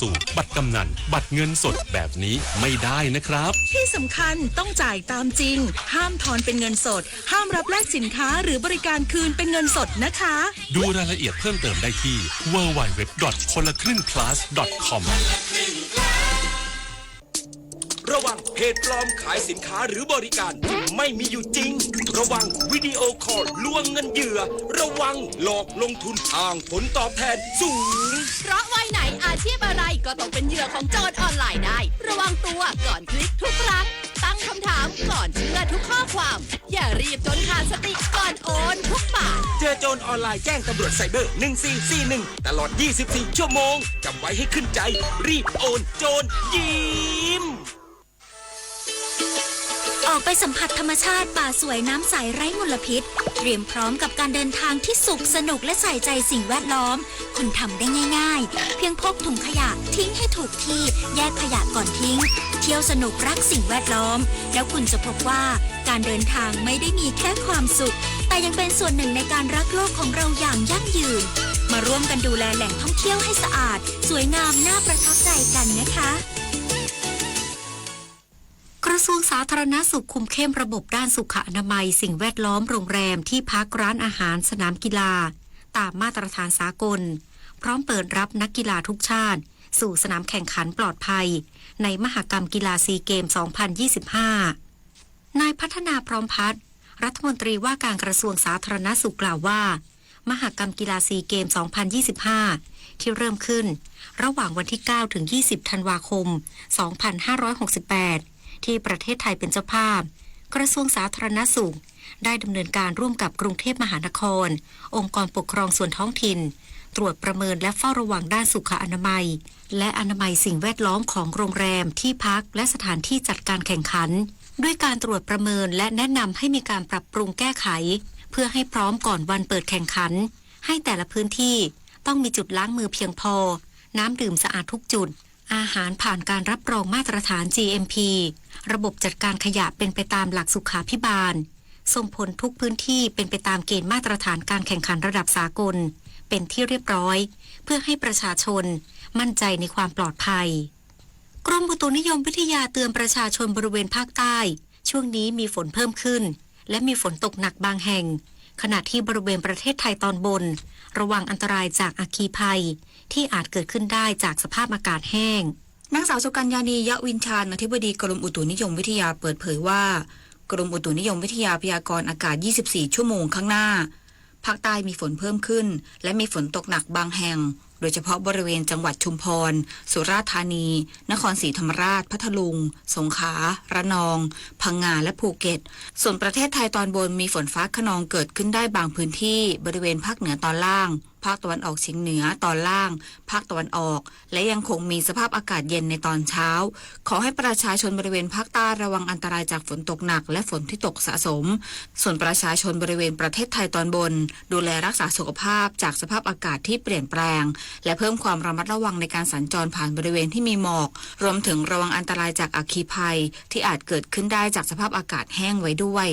สูบบัตรกำนันบัตรเงินสดแบบนี้ไม่ได้นะครับที่สำคัญต้องจ่ายตามจริงห้ามถอนเป็นเงินสดห้ามรับแลกสินค้าหรือบริการคืนเป็นเงินสดนะคะดูรายละเอียดเพิ่มเติมได้ที่ www.konlakringplus.com ระวังเพจปลอมขายสินค้าหรือบริการที่ไม่มีอยู่จริงระวังวิดีโอคอลลวงเงินเหยื่อระวังหลอกลงทุนอ้างผลตอบแทนสูงเพราะวัยไหนอาชีพอะไรก็ต้องเป็นเหยื่อของโจรออนไลน์ได้ระวังตัวก่อนคลิกทุกครั้งตั้งคำถามก่อนเชื่อทุกข้อความอย่ารีบจนขาดสติก่อนโอนทุกบาทเจอโจรออนไลน์แจ้งตำรวจไซเบอร์1441ตลอด24ชั่วโมงจำไว้ให้ขึ้นใจรีบโอนโจรยิ้มออกไปสัมผัสธรรมชาติป่าสวยน้ำใสไร้มลพิษเตรียมพร้อมกับการเดินทางที่สุขสนุกและใส่ใจสิ่งแวดล้อมคุณทำได้ง่ายๆเพียงพกถุงขยะทิ้งให้ถูกที่แยกขยะก่อนทิ้งเที่ยวสนุกรักสิ่งแวดล้อมแล้วคุณจะพบว่าการเดินทางไม่ได้มีแค่ความสุขแต่ยังเป็นส่วนหนึ่งในการรักโลกของเราอย่างยั่งยืนมาร่วมกันดูแลแหล่งท่องเที่ยวให้สะอาดสวยงามน่าประทับใจกันนะคะกระทรวงสาธารณสุขคุมเข้มระบบด้านสุขอนามัยสิ่งแวดล้อมโรงแรมที่พักร้านอาหารสนามกีฬาตามมาตรฐานสากลพร้อมเปิดรับนักกีฬาทุกชาติสู่สนามแข่งขันปลอดภัยในมหกรรมกีฬาซีเกม 2025 นายพัฒนาพร้อมพัฒน์รัฐมนตรีว่าการกระทรวงสาธารณสุขกล่าวว่ามหกรรมกีฬาซีเกม 2025 ที่เริ่มขึ้นระหว่างวันที่ 9 ถึง 20 ธันวาคม 2568ที่ประเทศไทยเป็นเจ้าภาพกระทรวงสาธารณสุขได้ดำเนินการร่วมกับกรุงเทพมหานครองค์กรปกครองส่วนท้องถิ่นตรวจประเมินและเฝ้าระวังด้านสุขอนามัยและอนามัยสิ่งแวดล้อมของโรงแรมที่พักและสถานที่จัดการแข่งขันด้วยการตรวจประเมินและแนะนำให้มีการปรับปรุงแก้ไขเพื่อให้พร้อมก่อนวันเปิดแข่งขันให้แต่ละพื้นที่ต้องมีจุดล้างมือเพียงพอน้ำดื่มสะอาดทุกจุดอาหารผ่านการรับรองมาตรฐาน GMP ระบบจัดการขยะเป็นไปตามหลักสุขาภิบาลส่งผลทุกพื้นที่เป็นไปตามเกณฑ์มาตรฐานการแข่งขันระดับสากลเป็นที่เรียบร้อยเพื่อให้ประชาชนมั่นใจในความปลอดภัยกรมอุตุนิยมวิทยาเตือนประชาชนบริเวณภาคใต้ช่วงนี้มีฝนเพิ่มขึ้นและมีฝนตกหนักบางแห่งขณะที่บริเวณประเทศไทยตอนบนระวังอันตรายจากอัคคีภัยที่อาจเกิดขึ้นได้จากสภาพอากาศแห้งนางสาวสุกัญญานียะวินชาญอธิบดีกรมอุตุนิยมวิทยาเปิดเผยว่ากรมอุตุนิยมวิทยาพยากรณ์อากาศ 24 ชั่วโมงข้างหน้าภาคใต้มีฝนเพิ่มขึ้นและมีฝนตกหนักบางแห่งโดยเฉพาะบริเวณจังหวัดชุมพรสุราษฎร์ธานีนครศรีธรรมราชพัทลุงสงขลาระนองพังงาและภูเก็ตส่วนประเทศไทยตอนบนมีฝนฟ้าคะนองเกิดขึ้นได้บางพื้นที่บริเวณภาคเหนือตอนล่างภาคตะวันออกเฉียงเหนือตอนล่างภาคตะวันออกและยังคงมีสภาพอากาศเย็นในตอนเช้าขอให้ประชาชนบริเวณภาคใต้ระวังอันตรายจากฝนตกหนักและฝนที่ตกสะสมส่วนประชาชนบริเวณประเทศไทยตอนบนดูแลรักษาสุขภาพจากสภาพอากาศที่เปลี่ยนแปลงและเพิ่มความระมัดระวังในการสัญจรผ่านบริเวณที่มีหมอกรวมถึงระวังอันตรายจากอัคคีภัยที่อาจเกิดขึ้นได้จากสภาพอากาศแห้งไว้ด้วย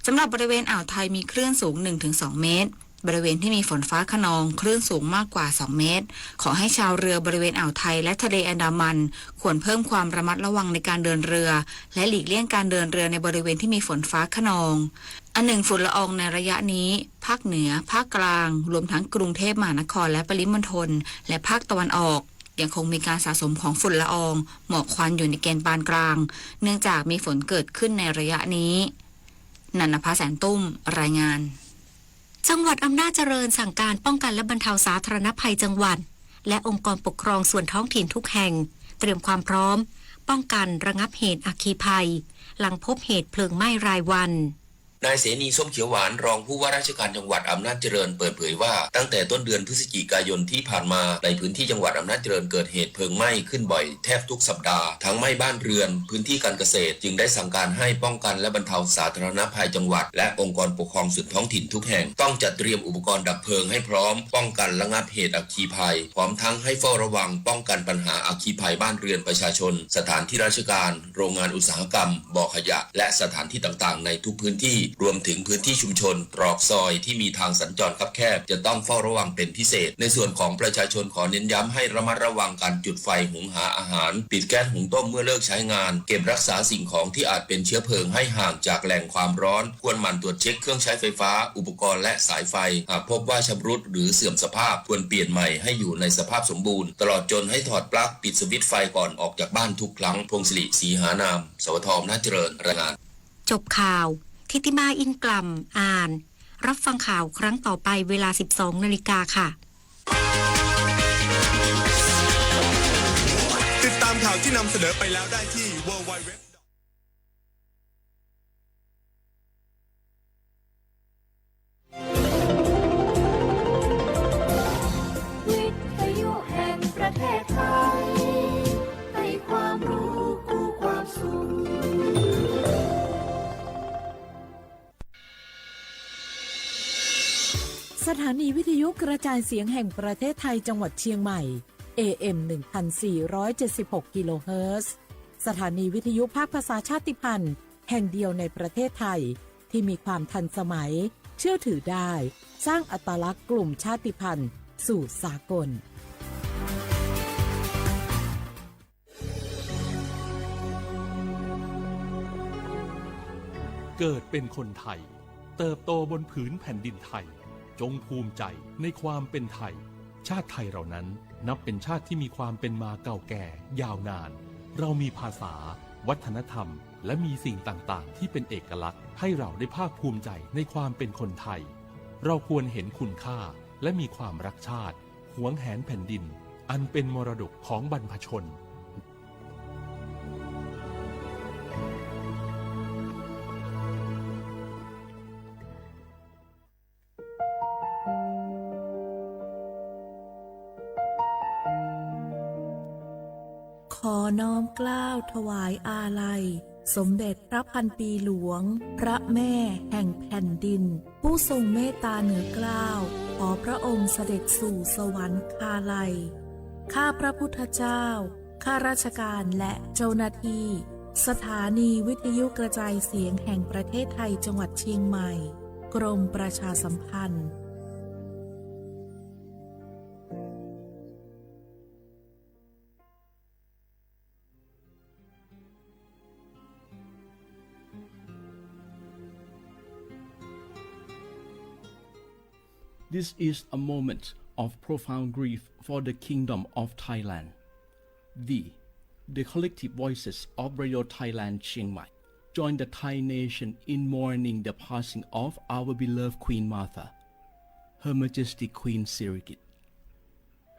สำหรับบริเวณอ่าวไทยมีคลื่นสูง 1-2 เมตรบริเวณที่มีฝนฟ้าคะนองคลื่นสูงมากกว่า2เมตรขอให้ชาวเรือบริเวณอ่าวไทยและทะเลอันดามันควรเพิ่มความระมัดระวังในการเดินเรือและหลีกเลี่ยงการเดินเรือในบริเวณที่มีฝนฟ้าคะนองอันหนึ่งฝุ่นละอองในระยะนี้ภาคเหนือภาคกลางรวมทั้งกรุงเทพมหานครและปริมณฑลและภาคตะวันออกยังคงมีการสะสมของฝุ่นละอองหมอกควันอยู่ในเกณฑ์ปานกลางเนื่องจากมีฝนเกิดขึ้นในระยะนี้นันทภาแสนตุ้มรายงานจังหวัดอำนาจเจริญสั่งการป้องกันและบรรเทาสาธารณภัยจังหวัดและองค์กรปกครองส่วนท้องถิ่นทุกแห่งเตรียมความพร้อมป้องกันระงับเหตุอัคคีภัยหลังพบเหตุเพลิงไหม้รายวันนายเสนีส้มเขียวหวานรองผู้ว่าราชการจังหวัดอำนาจเจริญเปิดเผยว่าตั้งแต่ต้นเดือนพฤศจิกายนที่ผ่านมาในพื้นที่จังหวัดอำนาจเจริญเกิดเหตุเพลิงไหม้ขึ้นบ่อยแทบทุกสัปดาห์ทั้งไหม้บ้านเรือนพื้นที่การเกษตรจึงได้สั่งการให้ป้องกันและบรรเทาสาธารณภัยจังหวัดและองค์กรปกครองส่วนท้องถิ่นทุกแห่งต้องจัดเตรียมอุปกรณ์ดับเพลิงให้พร้อมป้องกันระงับเหตุอัคคีภัยพร้อมทั้งให้เฝ้าระวังป้องกันปัญหาอัคคีภัยบ้านเรือนประชาชนสถานที่ราชการโรงงานอุตสาหกรรมบ่อขยะและสถานที่ต่างๆในทุกพื้นที่ รวมถึงพื้นที่ชุมชนตรอกซอยที่มีทางสัญจรคับแคบจะต้องเฝ้าระวังเป็นพิเศษในส่วนของประชาชนขอเน้นย้ำให้ระมัดระวังการจุดไฟหุงหาอาหารปิดแก๊สหุงต้มเมื่อเลิกใช้งานเก็บรักษาสิ่งของที่อาจเป็นเชื้อเพลิงให้ห่างจากแหล่งความร้อนควรหมั่นตรวจเช็คเครื่องใช้ไฟฟ้าอุปกรณ์และสายไฟหากพบว่าชำรุดหรือเสื่อมสภาพควรเปลี่ยนใหม่ให้อยู่ในสภาพสมบูรณ์ตลอดจนให้ถอดปลั๊กปิดสวิตช์ไฟก่อนออกจากบ้านทุกครั้งพงศิริศรีหานามสวทอำนาจเจริญรายงานจบข่าวทิติมาอินกล่ำอ่านรับฟังข่าวครั้งต่อไปเวลา 12 นาฬิกาค่ะติดตามข่าวที่นำเสนอไปแล้วได้ที่ wwwวิทยุแห่งประเทศไทยให้ความรู้คู่ความสุขสถานีวิทยุกระจายเสียงแห่งประเทศไทยจังหวัดเชียงใหม่ AM 1476 กิโลเฮิรตซ์สถานีวิทยุภาคภาษาชาติพันธุ์แห่งเดียวในประเทศไทยที่มีความทันสมัยเชื่อถือได้สร้างอัตลักษณ์กลุ่มชาติพันธุ์สู่สากลเกิดเป็นคนไทยเติบโตบนผืนแผ่นดินไทยจงภูมิใจในความเป็นไทยชาติไทยเรานั้นนับเป็นชาติที่มีความเป็นมาเก่าแก่ยาวนานเรามีภาษาวัฒนธรรมและมีสิ่งต่างๆที่เป็นเอกลักษณ์ให้เราได้ภาคภูมิใจในความเป็นคนไทยเราควรเห็นคุณค่าและมีความรักชาติหวงแหนแผ่นดินอันเป็นมรดกของบรรพชนขอน้อมเกล้าถวายอาลัยสมเด็จพระพันปีหลวงพระแม่แห่งแผ่นดินผู้ทรงเมตตาเหนือเกล้าขอพระองค์เสด็จสู่สวรรคาลัยข้าพระพุทธเจ้าข้าราชการและเจ้าหน้าที่สถานีวิทยุกระจายเสียงแห่งประเทศไทยจังหวัดเชียงใหม่กรมประชาสัมพันธ์This is a moment of profound grief for the Kingdom of Thailand. The collective voices of Radio Thailand Chiang Mai join the Thai nation in mourning the passing of our beloved Queen Martha, Her Majesty Queen Sirikit.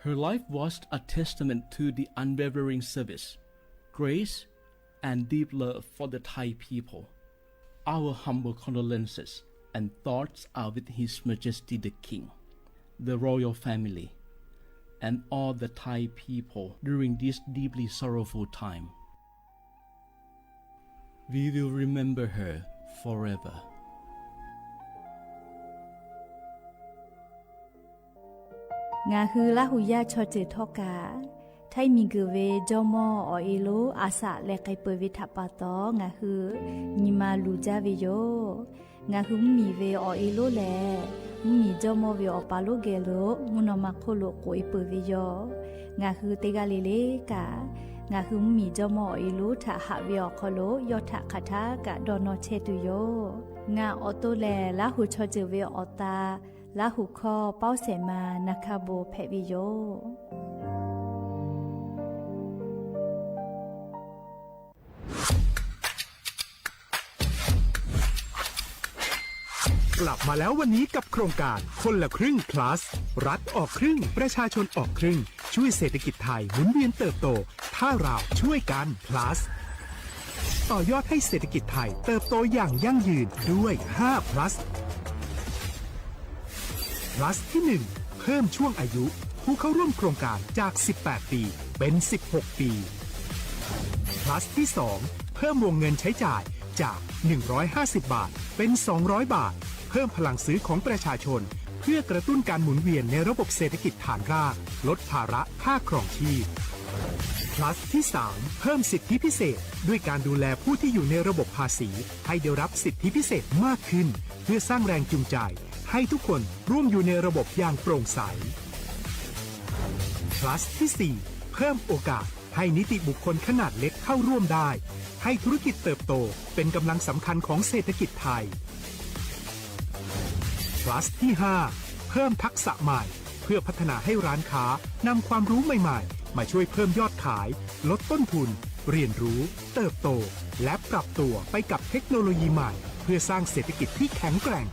Her life was a testament to the unwavering service, grace, and deep love for the Thai people. Our humble condolences and thoughts are with His Majesty the King, the royal family, and all the Thai people during this deeply sorrowful time. We will remember her forever. Nga hu la hu ya cho che thoka Thai mi gu ve jomo o ilo asa le kai pe vi thapa to nga hu ni ma lu ja ve yo nga hu mi ve o ilo le mi jomo ve o pa lo ge lo mu no ma kho lo ko i pe ve yo nga hu te ga le le ka nga hu mi jomo o ilo tha ha ve o kho lo yo tha kha tha ka do no che tu yo nga o to le la hu cho che ve o ta la hu kho pao se ma nakha bo phe vi yoกลับมาแล้ววันนี้กับโครงการคนละครึ่ง plus รัฐออกครึ่งประชาชนออกครึ่งช่วยเศรษฐกิจไทยหมุนเวียนเติบโตถ้าเราช่วยกัน plus ต่อยอดให้เศรษฐกิจไทยเติบโตอย่างยั่งยืนด้วย5 plus plus ที่1เพิ่มช่วงอายุผู้เข้าร่วมโครงการจาก18ปีเป็น16ปี plus ที่2เพิ่มวงเงินใช้จ่ายจาก150 บาทเป็น200 บาทเพิ่มพลังซื้อของประชาชนเพื่อกระตุ้นการหมุนเวียนในระบบเศรษฐกิจฐานรากลดภาระค่าครองชีพ plus ที่ 3 เพิ่มสิทธิพิเศษด้วยการดูแลผู้ที่อยู่ในระบบภาษีให้ได้รับสิทธิพิเศษมากขึ้นเพื่อสร้างแรงจูงใจให้ทุกคนร่วมอยู่ในระบบอย่างโปร่งใส plus ที่ 4 เพิ่มโอกาสให้นิติบุคคลขนาดเล็กเข้าร่วมได้ให้ธุรกิจเติบโตเป็นกำลังสำคัญของเศรษฐกิจไทย plus ที่ 5 เพิ่มทักษะใหม่เพื่อพัฒนาให้ร้านค้านำความรู้ใหม่ๆมาช่วยเพิ่มยอดขายลดต้นทุนเรียนรู้เติบโตและปรับตัวไปกับเทคโนโลยีใหม่เพื่อสร้างเศรษฐกิจที่แข็งแกร่ง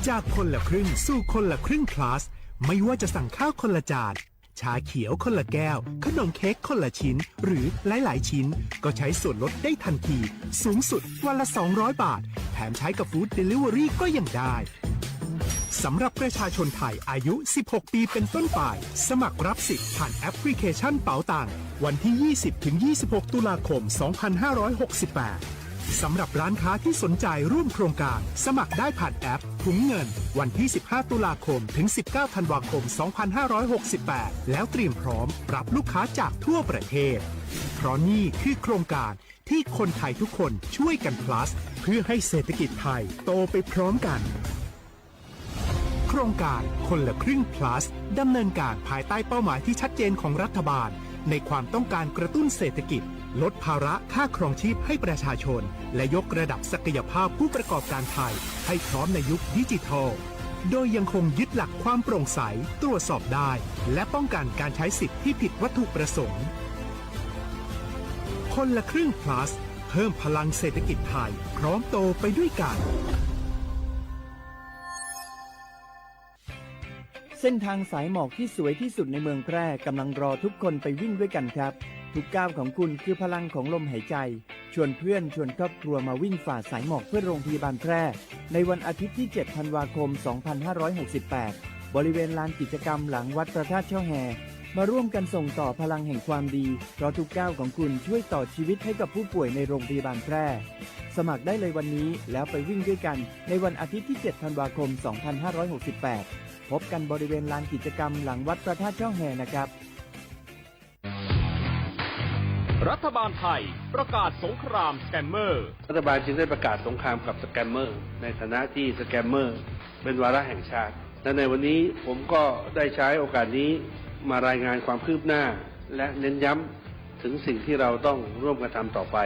จากคนละครึ่งสู่คนละครึ่ง plus ไม่ว่าจะสั่งข้าวคนละจานชาเขียวคนละแก้วขนมเค้กคนละชิ้นหรือหลายๆชิ้นก็ใช้ส่วนลดได้ทันทีสูงสุดวันละ200 บาทแถมใช้กับฟู้ดเดลิเวอรี่ก็ยังได้สำหรับประชาชนไทยอายุ16 ปีเป็นต้นไปสมัครรับสิทธิ์ผ่านแอปพลิเคชันเป๋าตังวันที่ 20-26 ตุลาคม 2568 สำหรับร้านค้าที่สนใจร่วมโครงการสมัครได้ผ่านแอปถุงเงินวันที่ 15 ตุลาคมถึง 19 ธันวาคม 2568 แล้วเตรียมพร้อมรับลูกค้าจากทั่วประเทศเพราะนี่คือโครงการที่คนไทยทุกคนช่วยกัน plus เพื่อให้เศรษฐกิจไทยโตไปพร้อมกันโครงการคนละครึ่ง plus ดำเนินการภายใต้เป้าหมายที่ชัดเจนของรัฐบาลในความต้องการกระตุ้นเศรษฐกิจลดภาระค่าครองชีพให้ประชาชนและยกระดับศักยภาพผู้ประกอบการไทยให้พร้อมในยุคดิจิทัลโดยยังคงยึดหลักความโปร่งใสตรวจสอบได้และป้องกันการใช้สิทธิที่ผิดวัตถุประสงค์คนละครึ่ง plus เพิ่มพลังเศรษฐกิจไทยพร้อมโตไปด้วยกันเส้นทางสายหมอกที่สวยที่สุดในเมืองแพร่กำลังรอทุกคนไปวิ่งด้วยกันครับทุกก้าวของคุณคือพลังของลมหายใจชวนเพื่อนชวนครอบครัวมาวิ่งฝ่าสายหมอกเพื่อโรงพยาบาลแพร่ในวันอาทิตย์ที่ 7 ธันวาคม 2568 บริเวณลานกิจกรรมหลังวัดพระธาตุช่อแฮมาร่วมกันส่งต่อพลังแห่งความดีเพราะทุกก้าวของคุณช่วยต่อชีวิตให้กับผู้ป่วยในโรงพยาบาลแพร่สมัครได้เลยวันนี้แล้วไปวิ่งด้วยกันในวันอาทิตย์ที่ 7 ธันวาคม 2568 พบกันบริเวณลานกิจกรรมหลังวัดพระธาตุช่อแฮนะครับรัฐบาลไทยประกาศสงครามสแกมเมอร์รัฐบาลจึงได้ประกาศสงครามกับสแกมเมอร์ในฐานะที่สแกมเมอร์เป็นวาระแห่งชาติและในวันนี้ผมก็ได้ใช้โอกาสนี้มารายงานความคืบหน้าและเน้นย้ำถึงสิ่งที่เราต้องร่วมกันทำต่อไป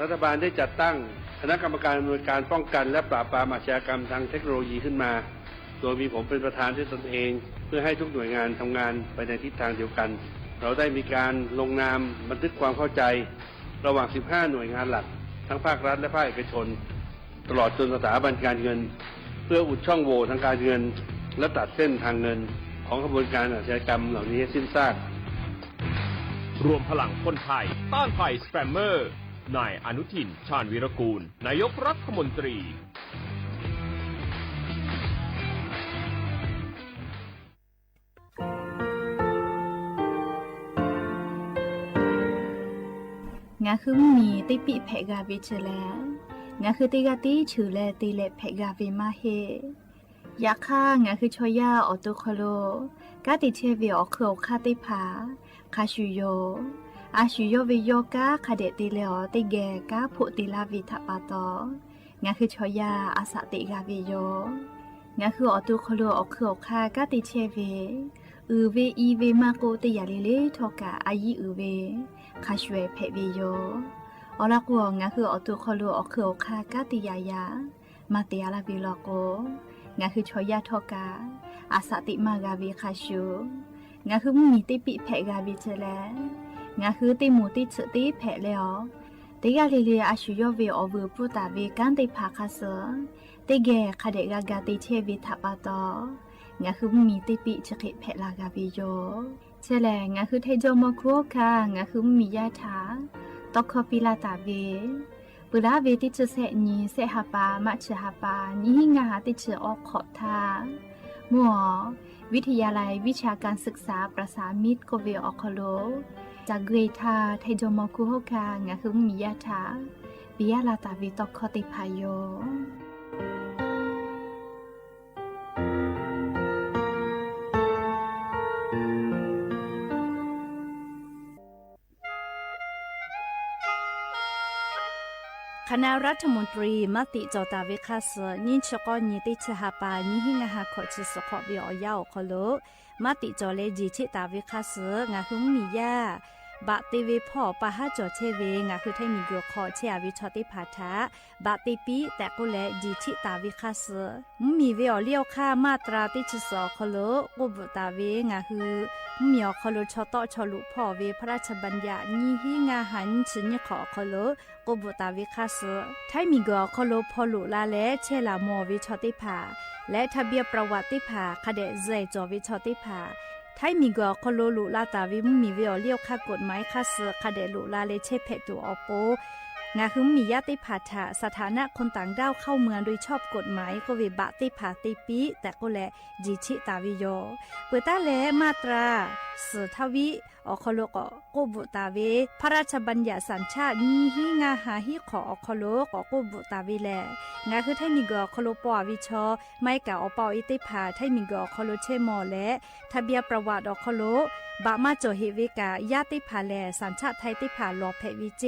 รัฐบาลได้จัดตั้งคณะกรรมการอำนวยการป้องกันและปราบปรามอาชญากรรมทางเทคโนโลยีขึ้นมาโดยมีผมเป็นประธานด้วยตนเองเพื่อให้ทุกหน่วยงานทำงานไปในทิศทางเดียวกันเราได้มีการลงนามบันทึกความเข้าใจระหว่าง 15 หน่วยงานหลักทั้งภาครัฐและภาคเอกชนตลอดจนสถาบันการเงินเพื่ออุดช่องโหว่ทางการเงินและตัดเส้นทางเงินของกระบวนการอาชญากรรมเหล่านี้ให้สิ้นซากรวมพลังคนไทยต้านภัยสแกมเมอร์นายอนุทินชาญวีรกูลนายกรัฐมนตรีงาคือมีติปิเพกาวิชแลงาคือติกาติชูแลติเลเพกาวิมาเฮยาค่างาคือชอยาออโตโคโลกาติเชวิออโคคาติพาคาชูโยอาชูโยวิโยกาคาเดติเลอติเกกาโพติลาวิทัปาโตงาคือชอยาอาสะติกาวิโยงาคือออโตโคโลออโคคากาติเชวิเวอีเวมาโกติยาเลเลทอกาอายีเวคาชเวเพวิโยอลากัวงาคืออตุคอลูอคือคากาติยายามาเตียลาบิลโกงาคือชอยาทอกาอาสติมากาวิคาชูงาคือมีติปิเพกาวิเจเลงาคือติมูติสติเพเลอติกาลิลีอาชูโยเวอวูปุตาเวกันติภาคาเซติเกคาเดกากาติเชวิทัปาโตงาคือมีติปิชกิเพลากาวิโยเชลงาคือไทโจมคุคางาคือมียาถาตอกคปิลาตาเวปุราเวติชเสนีเสหปามัชหปานิหิงาติชออกขอทามัววิทยาลัยวิชาการศึกษาประสานมิตรโกเวออคโลจากเกรทาไทโจมคุคางาคือมียาถาปิยาลาตาเวตอกคติพายโย คณะรัฐมนตรีมติจอตาวิคาสนิชกอนิติชหาปานิหิงหาขอจิสขอบิอยาวขลุมติจอเลจีชิตาวิคาสงาหุงมียาบะติวิพ่อปะหาจอเชเวงาคือไทมีกัวขอเชอวิชอติพาทะบะติปีแต่กุเลจีชิตาวิคาสมีเวอเลี้ยวค่ามาตราติชสอขลุกุบุตาเวงาคือมีอขลุชอตอชอลุพ่อเวพระราชบัญญัตินิหิงาหันชิญขอขลุกุบุตาวิคาสไทมีกัวขลุพอลุลาเลเชลามอวิชอติพาและทะเบียประวัติภาคเดเจจอวิชอติภาไทมีกอคโลลุลาตาวิมมีเวอเลี้ยวค่ากฎหมายค่าเสือคเดลุลาเลเชเพตูออโปงาหึมมีญาติภาษาสถานะคนต่างด้าวเข้าเมืองโดยชอบกฎหมายก็วิบะติภาติปีแต่ก็แลจีชิตาวิโยเปิดตาแลมาตราสือทวิอคโลกโกบุตาเวพระราชบัญญัติสัญชาตินีหิงาหาหิขออคโลกโกบุตาเวแลงาคือไทมีกอคโลปอวิชอไม่กะอปออิติภาไทมีกอคโลเชมอและทะเบียประวัติอคโลบะมาโจเฮเวกาญาติภาแลสัญชาติไทยติภาลอเพวิเจ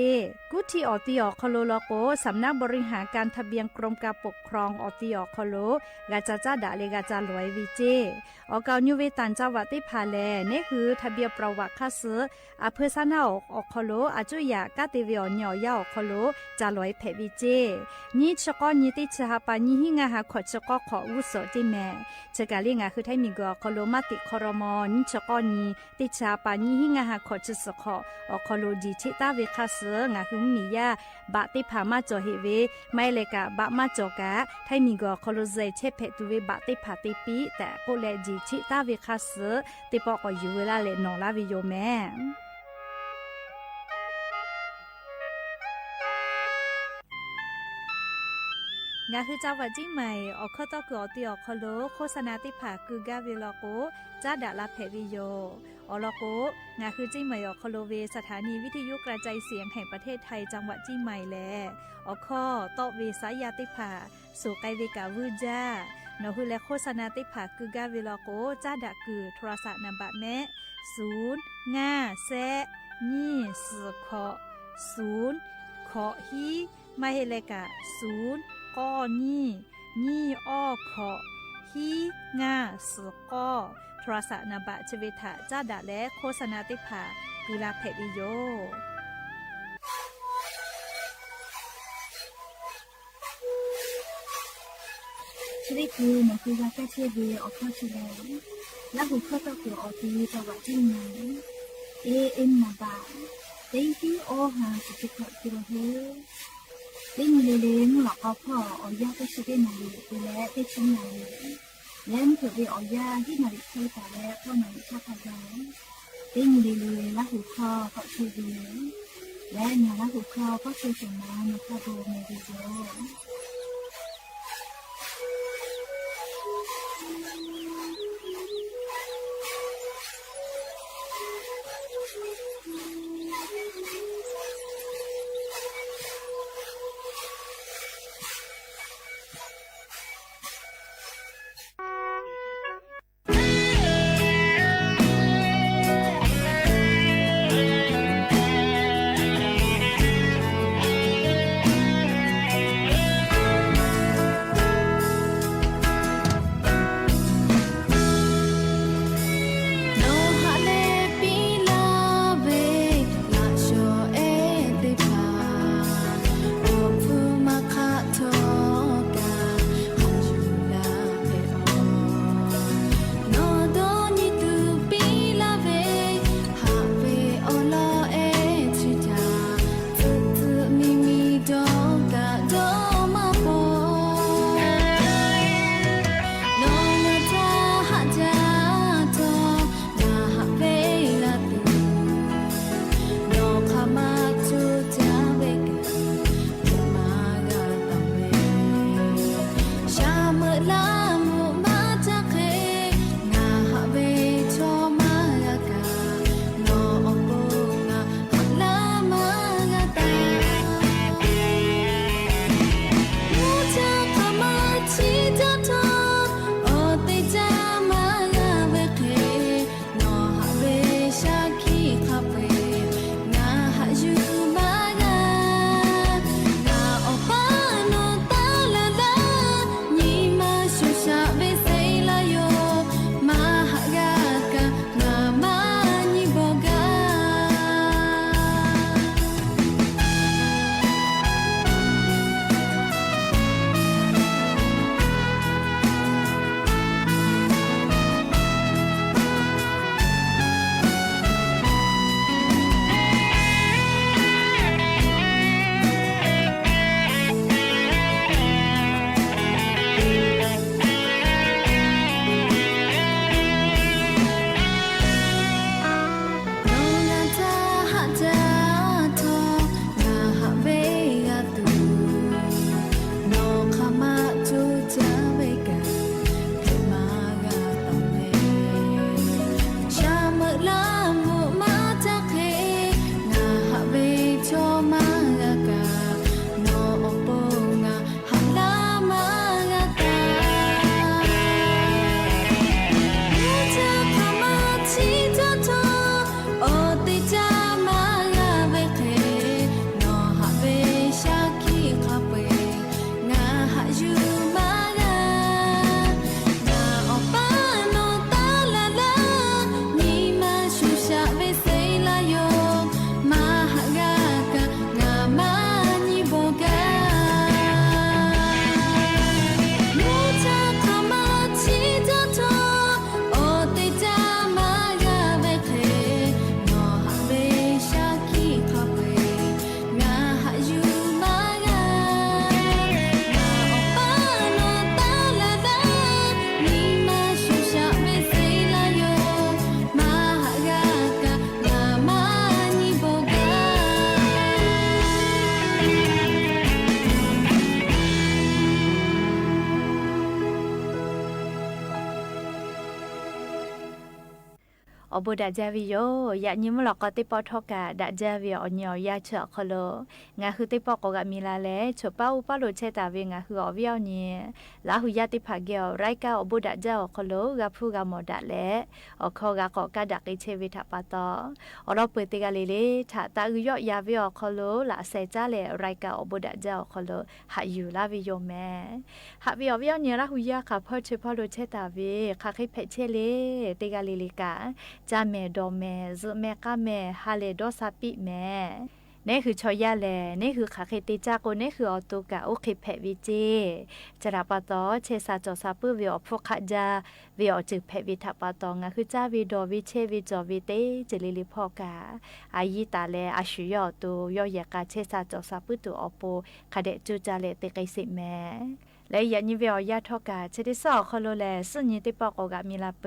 กุทีออติอคโลโลโกสำนักบริหารการทะเบียนกรมการปกครองออติอคโลกาจาจาดาเลกาจาลอยวิเจออกาญูเวตันจาวติภาแลนี่คือทะเบียนประวัติค่าเสืออเพซานาอคโลอาจุยากาติเวอญอยาอคโลจาลอยเพวิเจนี่ชกอนิติชหาปานิหิงาหาขอชกอขออุโสติแมเจกาลิงาคือไทมีกอคโลมาติคอรมอนิชกอนีติชาปานิหิงาหาขอจิสขออคโลจีชิตาเวคาเสืองาหุมมียาบะติพามาจอเฮเวไม่เลกะบะมาจอกะไทมีกอคโลเซเชเพตุเวบะติพาติปีแต่โกเลจีชิตาเวคาเสือติปอกอยู่เวลาเลนอลาวิโยแมงาคือจาวจิ้งใหม่ออกข้อต่อเกือตีออกคโลโฆษณาติผาคือกาเวลโกจ้าดาลาเพวิโยอลโกงาคือจิ้งใหม่ออกคโลเวสถานีวิทยุกระจายเสียงแห่งประเทศไทยจังหวัดจิ้งใหม่แลออกข้อต่อเวสายาติผาสู่ไกเวกาวูจ้านอคือและโฆษณาติผาคือกาเวลโกจ้าดาคือโทรศัพท์นำบัตรแม่0 5 แซนี่สือขอ0ขอฮีไม่ให้เลกะ0ก้อนี่อ้อขอฮีงาสือก้อโทรศัพท์นบะชเวทะจ้าดะและโฆษณาติภากุลาเพวิโยชริกูมันคือว่าแค่เชเวออกข้อชเลและหุข้อต่อเกี่ยวอตีจังหวัดที่ไหนเอ็มนาบะเต็งที่โอหาสุจิขอกิโลเฮเล่นเล่นหลอกเอาพ่อเอายาก็ช่วยนาลีไปแล้วไปชิ้นนาลีแล้วเกิดไปเอายาที่นาลีช่วยแต่แล้วก็นาลีชอบพยายเล่นเล่นละหูคอก็ช่วยดีและนาละหูคอก็ช่วยส่งมาในคาโบเมดิโอ อบดาจาวิโยยะนิมหลอกก็ติปอทอกะดาจาวิอญอยาเฉอคโลงาคือติปอกกะมีลาแลฉปาอุปาโลเชตาเวงาคืออวิอนีลาหุยาติภาเกอไรกาอบดาจาคโลกะพูกะมอดะแลอคอกะกอกะดักอิเชวิทะปาตออรอเปติกะเลเลทะตาอุยอยาวิอคโลละเซจาเลไรกาอบดาจาคโลหะอยู่ลาวิโยแมหะวิอวิอนีลาหุยาค่ะพอฉปาโลเชตาเวค่ะคิเพเชเลติกะเลเลกาจาเมดอเมซเมกะเมฮาเลดอซาปิเมนี่คือชอยาแลนี่คือขาเคติจากโกนี่คือออตุกะโอเคเพวิจีจราปะตอเชซาจอซาปืวิอพวกขะจาวิอจึกเพวิทัปะตองะคือจาวิดอวิเชวิจอวิเตเจลิลิพอกาอายิตาเลอาชุยอตุยอยะกาเชซาจอซาปืตุอโปคาเดจูจาเลเตไกสิแมและยันยิเวอยาทอกาเชติสอคโลแลสุญญติปอกกะมีลาเป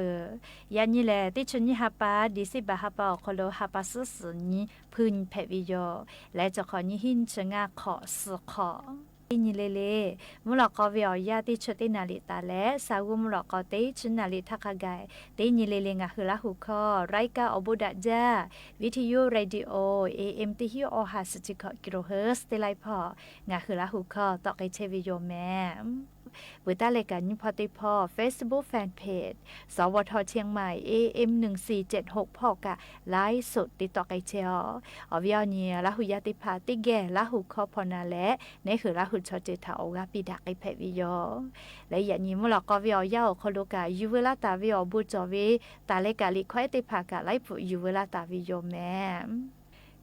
ยันยิแลติชุญญฮาปาดิสิบะฮาปาคโลฮาปาสุสุญญิพึนเพวิโยและจะขอญิหินชงาขอสุขอนี่เลมุลกอวิอยาติชุตินาลิตาและสาวมุลกอติชุนาลิทักกายตินี่เลงะคือละหุคอไรกาอบุดะจาวิทยุเรดิโอ AM ติฮิโอ50กิโลเฮิรตซ์ติไลพองะคือละหุคอตอกไอเชวิโยแมบุตรเลกันพอติพอ Facebook Fanpage สวทเชียงใหม่ AM 1476พอกะไลฟ์สดติดต่อไกเชียวอวิอนีละหุยาติพาติแกละหุคอพอนาและนี่คือละหุชอเจทาโอกาปิดักไอเพวิโยและอย่างนี้มุลกอวิอยาโคโลกายูเวลาตาวิอบุจอวิตาเลกาลิควายติพากะไลปุยูเวลาตาวิโยแม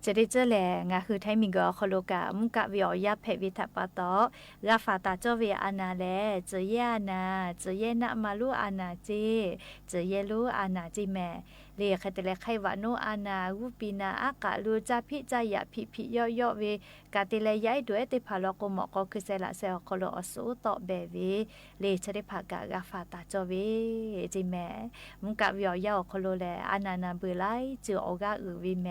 จะได้เจอแหลงาคือไทมิงกอคโลกามุกะวิอยาเพวิทัปะตอกาฟาตาเจเวอานาแลเจเยอานาเจเยนะมาลุอานาเจเจเยลุอานาจิแมเรียกแต่ละไขวานุอานากุปีนาอากาลูจาพิจายะพิพิย่อเวกาติเลยย้ายด้วยติพาลกมก็คือเซละเซอคโลอสุตอเบเวเลชริภากากาฟาตาเจเวจิแมมุกะวิอยาคโลแลอานานาเบไลจือโอกาอือวิแม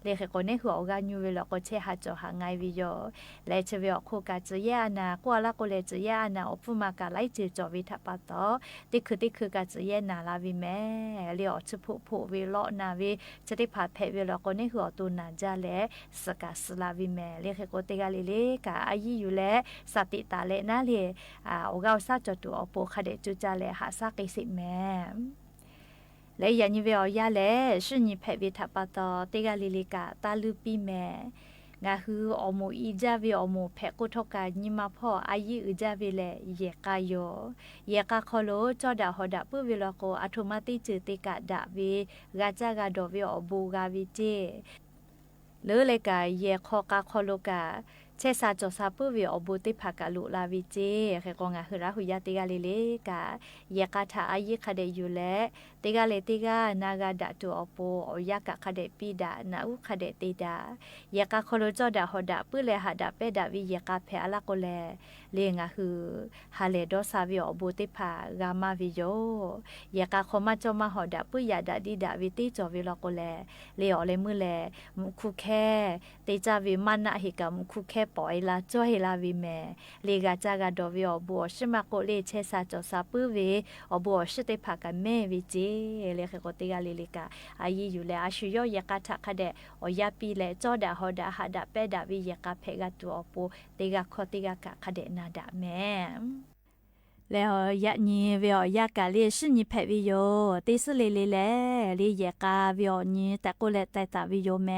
เลขคนนี้หัวโอกาญูเวลก็เชหาจอหางไงวิโยและเชวิอโคกาจือยานากว่าละก็เลจือยานาอปุมากาไลจือจอวิทัปะตอติคือกาจือยนาลาวิแมเลียอชุพุวิโลนาวิจะได้พาเพเวลก็นี่หัวตูนาจาเลสกาสลาวิแมเลขโกเตกาเลกาอายิอยู่และสติตาเลนาเลโอกาซาจตุอโปคาเดจุจาเลหาซากิสิแมและยันยิเวอยาเลสุญญิเพวิทัปะตอเตกาลิกาตาลุปิแมงาคืออโมอีจาเวอโมเพกุทกาญิมาพ่ออายิอุจาเวเลเยกาโยเยกาคโลจอดาหอดาปุวิลโกอัตโมติจืติกาดาเวกาจากาโดเวอบูกาวิเจเลกาเยคอกาคโลกาเชซาจอซาปุวิอบุติภากาลุลาวิเจเขกงาคือราหุยาติกาเลกาเยกาทาอายิคาเดยูเลติกาเลติกานากาดาตุอโปอยากะคาเดปีดานาอุคาเดติดาเยกาคโลจอดาหอดาปุเลหาดาเปดาวิเยกาเพอลาโกเลเลงาคือฮาเลโดซาวิอบุติภากามาวิโยเยกาคมาจอมาหอดาปุยาดาดิดาวิติจอวิลโกเลเลอเลมือเลมุคุแคติจาวิมันนะหิกามุคุแคปอยลาจ้อยลาวิแมเลกาจากาดอวิอบัวชิมาโกเลเชซาจอซาปุเวอบัวชิติภากาเมวิเจเลขโกติกาลิกาอายิอยู่และอาชุยยกาทะคาเดอยาปีและจอดาฮอดาหาดาเปดาวิยกาเพกาตัวอปูติกาคอติกาคาเดนาดาแมแล้วยะนีเวอยากาเลสุญญิเพวิโยติสเลเลเลเยกาเวอนีตะโกเลตตาวิโยแม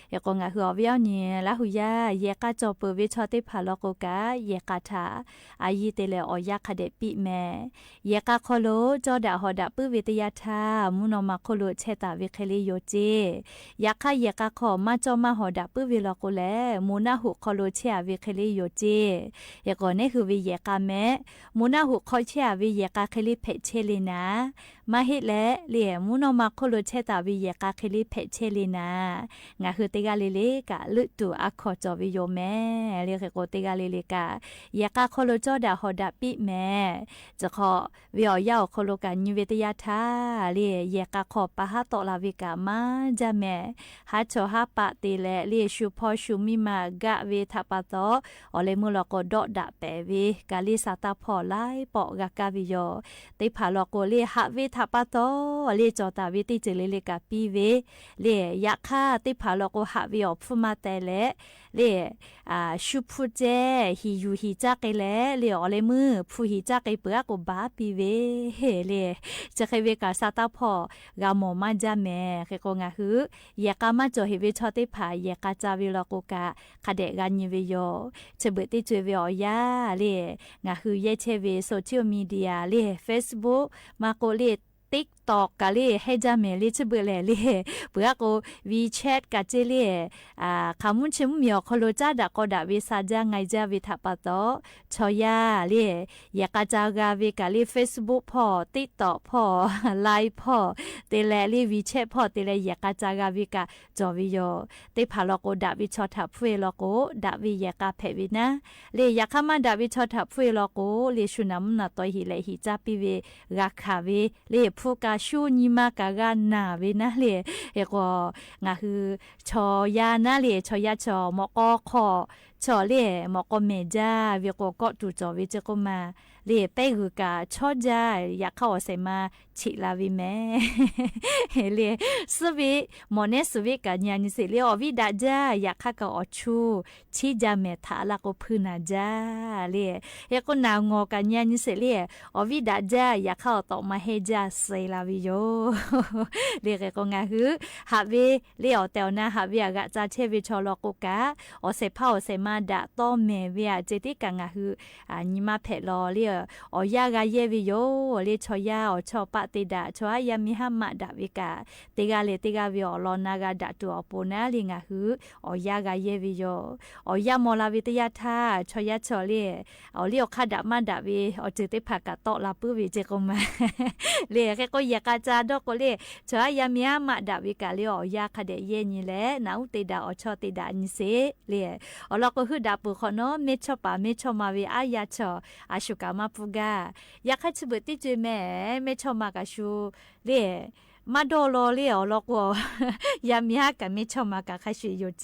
เยกงะหัวเวอนีละหุยาเยกาจอปวิชอติพาลโกกาเยกาทาอายิเตเลอยากคาเดปิแมเยกาคโลจอดาหอดาปุวิทยาทามุนอมาโคโลเชตาวิเคลิโยเจยะคาเยกาขอมาจอมาหอดาปุวิลโกเลมุนาหุคโลเชวิเคลิโยเจเยกเนคือวิเยกาแมมุนาหุคอยเชวิเยกาเคลิเพเชลินามาฮิและเลียมุนอมาโคโลเชตาวิเยกาเคลิเพเชลินางาคือติกาเลกะลุตุอะคอจอวิโยแมเรียกโกติกาเลกาเยกาโคโลจอดาฮอดาปิแมจะขอวิอยาโคโลกานิเวตยาทาเลียเยกาขอปะฮะตอลาวิกามาจาแมฮาโชฮาปะติและเลียชูพอชูมิมากะเวทัปะตออเลมุลโกดอดะเปเวกาลิซาตาพอไลปอกากาวิโยติพาลโกเลหะเวท ทัปโตเลจอตาวิติเจเลกาปีเวเลยาคาติพาลกหาวิอพุมาแต่เลชุพุเจฮิยูฮิจักเลเลอเลมือผู้ฮิจักเปือกบาปีเวเลจะเคเวกาซาตาพอกามอมาจาแม่เคกงาฮือยากามาจอเฮเวชอติพายากาจาวิลกกะคาเดกันยเวโยเชเบติจเวอยาเลงาฮืเยเชเวโซเชียลมีเดียเล Facebook มาโกเลTikTok กะเลให้จาเมลิชเบเลเลเปือโก WeChat กะเจเลคามุนชิมมีอคโลจาดะก็ดะวิซาจาไงจาวิทัปะโตชอยาเลยากะจากาวิกะเล Facebook พอ TikTok พอ Line พอเตเลเล WeChat พอเตเลยากะจากาวิกะจอวิโยเตพาลโกดะวิชอทับเฟลโกดะวิยากะเพวินะเลยากะมาดะวิชอทับเฟลโกเลชุนัมนะตอยหิเลหิจาปิเวราคาเวเลผู้กาชูนิมากากานาเวนะเลเอก็งาคือชอยานะเลชอยาชอมอกอคอชอเลมอกอเมจาเวก็ก็ตุจอเวเจก็มาเลเปกุกาชอจาอยากเข้าเสมาชิลาวิแม่เลสวิมอเนสวิกาญาณิสิเลอวิดาจาอยากเข้ากอชูชิจาเมทาลาก็พึนาจาเลเอก็นาวงอกาญาณิสิเลอวิดาจาอยากเข้าตอมาเฮจาเซลาวิโยเลเกก็งาฮือหาเวเลอเตวนาหาเวกะจาเชวิชอลกกาอเสพาอเสมาดะตอเมเวเจติกางาฮือนิมาเพลอเลอยากาเยวิโยเลชอยาอชอปะติดาชอยามิหามะดาวิกาติกาเลติกาวิอลอนากาดะตัวปนาลิงาฮืออยากาเยวิโยอยามอลาวิตยาทาชอยาชอเลอเลอคาดะมาดาวิอเจติภากะตอลาปุวิเจกมาเลแค่ก็อยากาจาดอกเลชอยามิหามะดาวิกาเลอยาคาเดเยนี่แลนาอุติดาอชอติดานิเซเลอลอก็คือดาปุขอนอเมชอปาเมชอมาวิอายาชออาชุกามาปุกาอยากให้ชบติจแม่ไม่ชอบมากาชูเล่มาโดโลเล่อลอกวยามีฮักกันไม่ชอบมากาคาชูอยู่เจ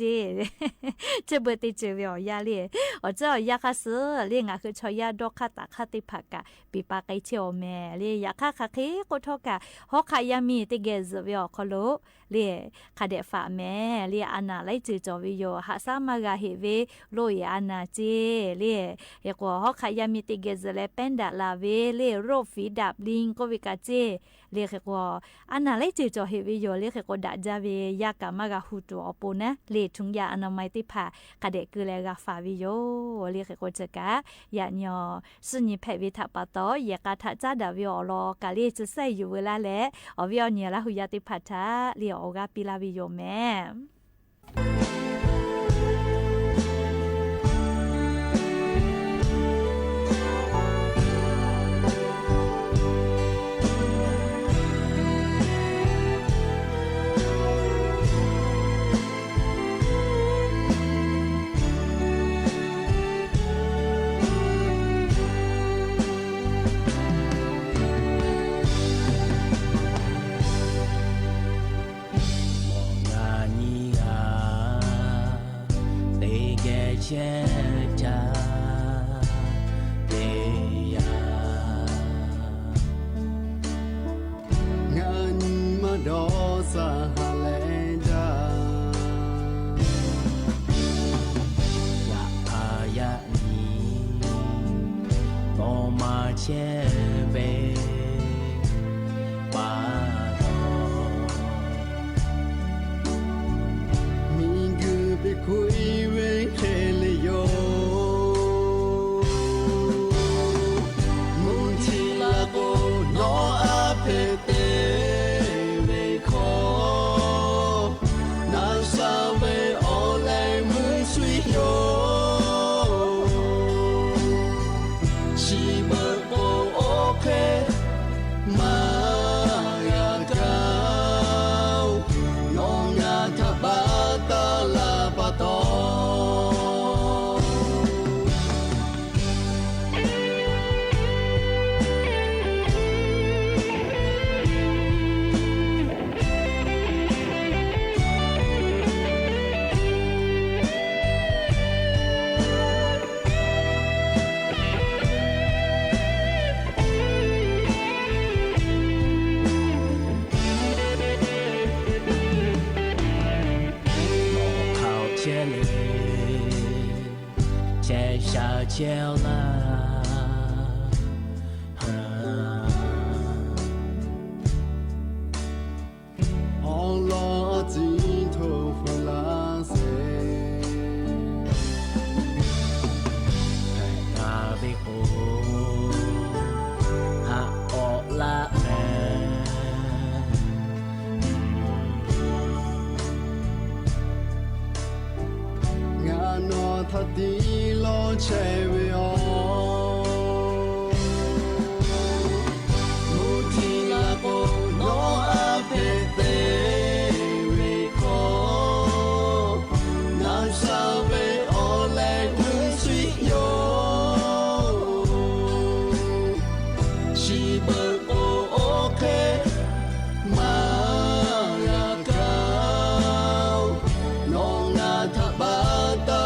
ชบติจเวอยาเล่อเจ้าอยากซื้อเล่งาคือชอยาดอกคาตาคาติผักกะปีปากไอเชียวแม่เล่อยากคาเคก็ทอกะฮอกขายามีติเกซเวอคโลเล่คาเดฝาแม่เล่อานาไลจือจอวิโยหาซามากาเฮเวโลยอานาเจเล่เอกว่าฮอกขายามีติเกซเลเป็นดาลาเวเล่โรฟีดับลิงก็วิกาเจเล่เอกว่าอานาไลจือจอเฮวิโยเล่เอกว่าดาจาเวยากามากาฮูตัวอปูนะเล่ทุงยาอนามัยติผาคาเดคือเลกาฟาวิโยเล่เอกว่าจะกะยาญอสุญิเพวิทัปโตยากาทะจาดาวิอลอกาเล่จะใส่อยู่เวลาแลอวิอเนียละหุยาติพัทาเลียโอกาปิลาวิโยแม่ชีเบอร์โอ谢嘞，接下接了。Di lo chevio Mutila ko no apete ko na sabe ole kusi yo Shiba o okay ma ya kau no na tabata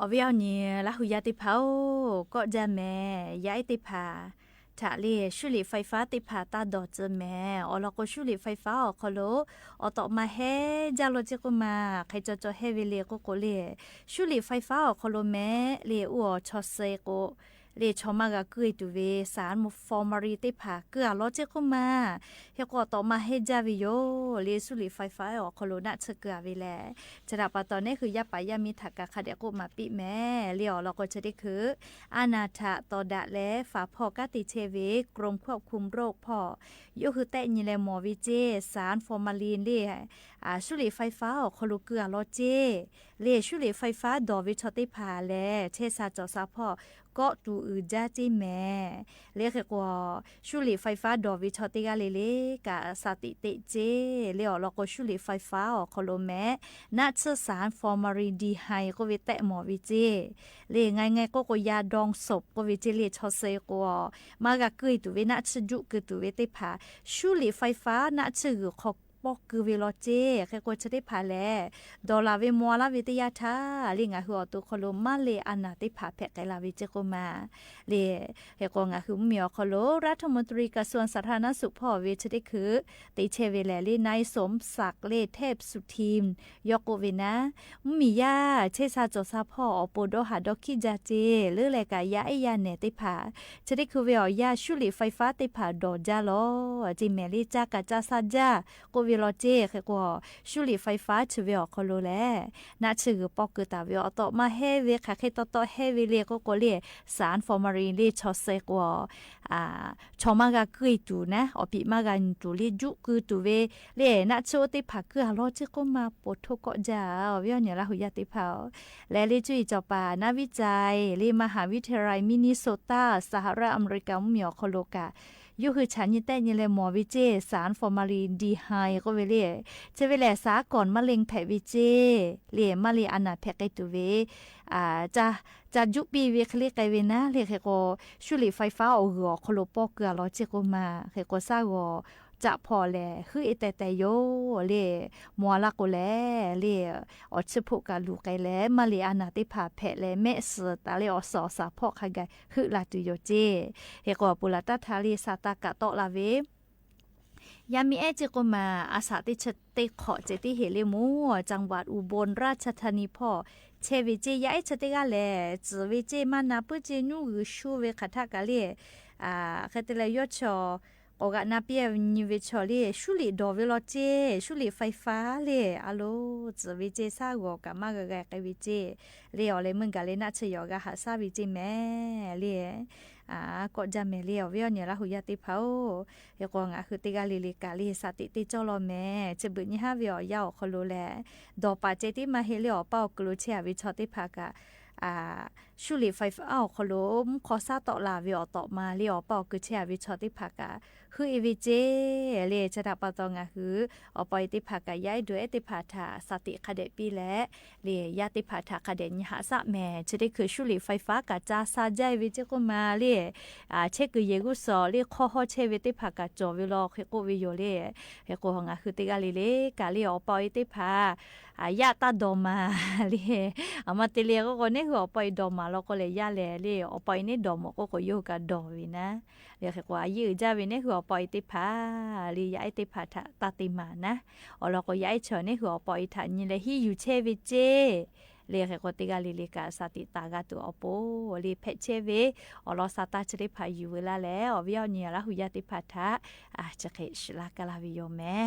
อวิเอาเนี่ยละหุยาติเผาก็จะแม่ย้ายติผาถ้าเรียชุลิไฟฟ้าติผาตาดอเจแม่อลก็ชุลิไฟฟ้าอคโลอต่อมาเฮจาโลจิกุมาใครจะเฮเวเลียก็เลียชุลิไฟฟ้าอคโลแม่เลียอัวชอเซโกเลชอมากะกุยตุเวสารมุฟอร์มารีติผาเกือลอจิกุมาเฮก็ต่อมาเฮจาวิโยเลชุลิไฟฟ้าอคโลนะเชเกือเวแลจะดับตอนนี้คือยาปายามีถักกะคาเดกุมาปิแม่เลียวเราก็จะได้คืออานาถะตอดะและฝาพอกะติเชเวกรมควบคุมโรคพ่อยคือแต่ยิเลหมอวิเจสารฟอร์มาลีนเลียชุลิไฟฟ้าอคโลเกือลอเจเลชุลิไฟฟ้าดอวิชติผาแลเชซาจอซาพ่อก็ตูอือจ้าจิแม่เรียกว่าชุลิไฟฟ้าดอวิชติกาเลกะสติเตเจเลียวเราก็ชุลิไฟฟ้าอคโลแม่นัดสารฟอร์มารีดีไฮก็วิแตะหมอวิเจเลง่ายๆก็ยาดองศพก็วิเจเลชอเซกมากะกึยตุเวนัดชจุกึตุเวติผาชุลิไฟฟ้านัดชื่อขอปอกคือเวลเจแค่ก็จะได้ผ่าแลดอลลาร์เวมัวลาวิทยาท่าลิงอ่ะหัวตัวคโลมาเลอันน่ะได้ผ่าแพะไกลาวิเจก็มาเลแค่ก็งะคือมีคโลรัฐมนตรีกระทรวงสาธารณสุขพ่อเวชได้คือติเชเวแลลีนายสมศักดิ์เลเทพสุทีมยกเวนะมียาเชซาจอซาพ่ออโปโดหาดอคิจาเจหรือแลกายาไอยาเนติผ่าจะได้คือเวอยาชุลิไฟฟ้าติผ่าดอจาโลจิเมลิจากะจาซาจากวิโลเจคือก็ชุลิไฟฟ้าชื่อวิอคโลแลน่าชื่อปอกคือตาวิอต่อมาเฮเวค่ะแค่ต่อเฮเวเลก็เลียสารฟอร์มารีนเลชอเซกว่าชอมากะกุยตูนะอปิมากะตูเลจุคือตูเวเลน่าชื่อติผักคือฮาโลจิก็มาปวดทุกก็จะวิอเนี่ยละหุยาติเผาและเลจุยจอปานักวิจัยเลมหาวิทยาลัยมินนิโซตาสหรัฐอเมริกามีอคโลกะยูคือฉันยินแต่ยินเลยหมอวิเจสารฟอร์มาลีนดีไฮก็เวเล่จะเวลาสาก่อนมะเร็งแผลวิเจเลี่ยมะเร็งอันน่ะแผลไกตัวเวจะยุปีเวคเรียกไกเวนะเรียกก็ชุลิไฟฟ้าเอาหัวโคโลปอกเกลือลอเจก็มาเรียกก็ซาก็จะพอแลคือแต่โยเล่มัวละก็แลเล่อดชิพุกะลูไกแลมาเลอานาติผาแผะแลแม่สตาเลอสอสาพอกไกคือลาตุโยเจเฮก็ปุระตะทาลีสาตากะโตลาเว ยามีเอจิโกมาอาสาติชติขอเจติเฮเลมูจังหวัดอุบลราชธานีพ่อเชวิเจยาเอชติกาเลจวิเจมานาปุเจนูชูเวคทากาเลคตเลยชโอกานาเปียนิเวชอเลชุลิดอเวลเจชุลิไฟฟ้าเลอะโลจวิเจซาโกกามากะกะกะวิเจเลอเลมึงกะเลนะชยอกะหาซาวิเจแม่เลก็จะเมลียวเวียเนี่ยละหุยติเผาเฮกงคือติกาลิลิกาลิสติติจอลอแม่จะบึญหาเวียาวคโลแลดอปาเจติมาเฮลียวเป้ากลูเชียวิชอติภากะชุลิไฟฟ้าคโลมขอซาตอลาเวียตอมาเลียวเป้าคือเชียวิชอติภากะคืออีวิเจเลจะดับปะตองคืออปอยติภากะย้ายด้วยติภาทาสติคเดปีและเลยาติภาทาคเดญหาสะแม่จะได้คือชุลิไฟฟ้ากะจาซาใจวิเจก็มาเลเชกุเยกุสอเลขอฮอเชวิติภากะจอวิลอเฮโกวิโยเลเฮโกหงคือติกาลิเลกาลิอปอยติภายาตาดอมาเลอามาติเลก็เนี่ยคืออปอยดอมาแล้วก็เลยยาเลอปอยนี่ดอมก็โยกะดอวินะเรียกว่ายืดจาวิเนี่ยคือปอยติพาลีย้ายติพาตาติมานะเราก็ย้ายเฉยนี่คือปอยฐานนี่เลยที่อยู่เชวิเจเรียกว่าติกาลิลิกาสติตากาตัวอโปลีเพเชเวเราสตาจะได้พาอยู่เวลาแล้ววิญญาณละหุยติพาทะจะเกชลากาลาวิโยแม่